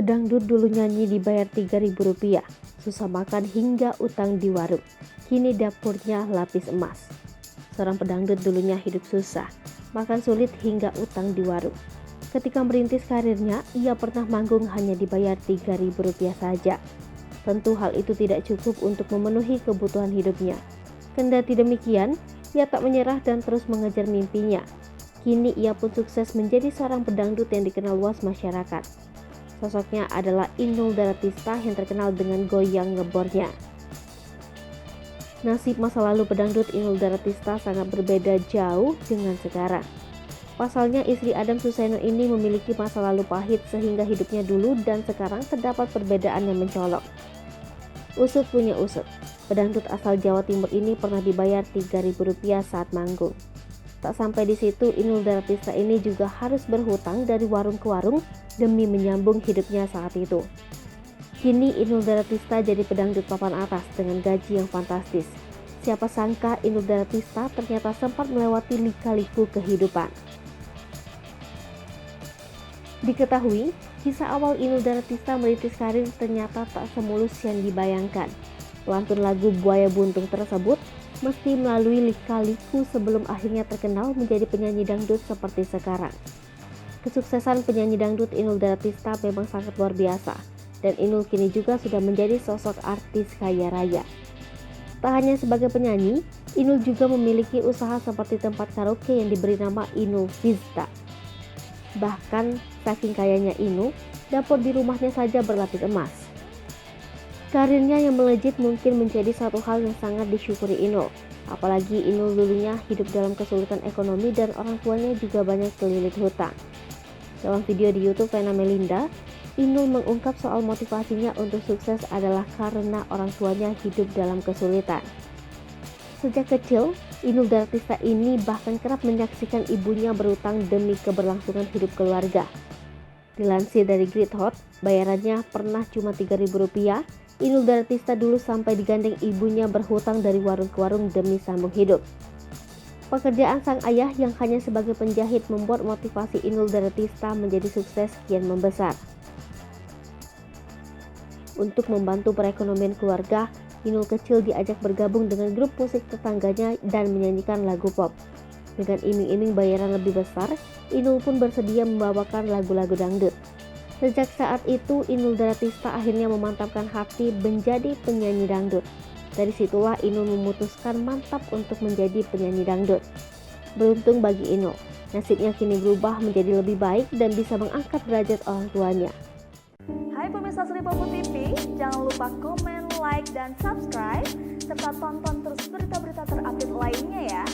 Pedangdut dulu nyanyi dibayar Rp3.000, susah makan hingga utang di warung. Kini dapurnya lapis emas. Seorang pedangdut dulunya hidup susah, makan sulit hingga utang di warung. Ketika merintis karirnya, ia pernah manggung hanya dibayar Rp3.000 saja. Tentu hal itu tidak cukup untuk memenuhi kebutuhan hidupnya. Kendati demikian, ia tak menyerah dan terus mengejar mimpinya. Kini ia pun sukses menjadi seorang pedangdut yang dikenal luas masyarakat. Sosoknya adalah Inul Daratista yang terkenal dengan goyang ngebornya. Nasib masa lalu pedangdut Inul Daratista sangat berbeda jauh dengan sekarang. Pasalnya istri Adam Suseno ini memiliki masa lalu pahit sehingga hidupnya dulu dan sekarang terdapat perbedaan yang mencolok. Usut punya usut, pedangdut asal Jawa Timur ini pernah dibayar Rp3.000 saat manggung. Tak sampai di situ, Inul Daratista ini juga harus berhutang dari warung ke warung demi menyambung hidupnya saat itu. Kini Inul Daratista jadi pedangdut papan atas dengan gaji yang fantastis. Siapa sangka Inul Daratista ternyata sempat melewati lika-liku kehidupan. Diketahui, kisah awal Inul Daratista merintis karir ternyata tak semulus yang dibayangkan. Pelantun lagu Buaya Buntung tersebut mesti melalui lika-liku sebelum akhirnya terkenal menjadi penyanyi dangdut seperti sekarang. Kesuksesan penyanyi dangdut Inul Daratista memang sangat luar biasa, dan Inul kini juga sudah menjadi sosok artis kaya raya. Tak hanya sebagai penyanyi, Inul juga memiliki usaha seperti tempat karaoke yang diberi nama Inul Vista. Bahkan saking kayanya Inul, dapur di rumahnya saja berlapis emas. Karirnya yang melejit mungkin menjadi satu hal yang sangat disyukuri Inul. Apalagi Inul dulunya hidup dalam kesulitan ekonomi dan orang tuanya juga banyak kelilit hutang. Dalam video di YouTube Vena Melinda, Inul mengungkap soal motivasinya untuk sukses adalah karena orang tuanya hidup dalam kesulitan. Sejak kecil, Inul Daratista ini bahkan kerap menyaksikan ibunya berutang demi keberlangsungan hidup keluarga. Dilansir dari Grid Hot, bayarannya pernah cuma Rp3.000. Inul Daratista dulu sampai digandeng ibunya berhutang dari warung ke warung demi sambung hidup. Pekerjaan sang ayah yang hanya sebagai penjahit membuat motivasi Inul Daratista menjadi sukses kian membesar. Untuk membantu perekonomian keluarga, Inul kecil diajak bergabung dengan grup musik tetangganya dan menyanyikan lagu pop. Dengan iming-iming bayaran lebih besar, Inul pun bersedia membawakan lagu-lagu dangdut. Sejak saat itu, Inul Daratista akhirnya memantapkan hati menjadi penyanyi dangdut. Dari situlah Inul memutuskan mantap untuk menjadi penyanyi dangdut. Beruntung bagi Inul, nasibnya kini berubah menjadi lebih baik dan bisa mengangkat derajat orang tuanya. Hai pemirsa Sri Popo TV, jangan lupa komen, like, dan subscribe, serta tonton terus berita-berita terupdate lainnya ya.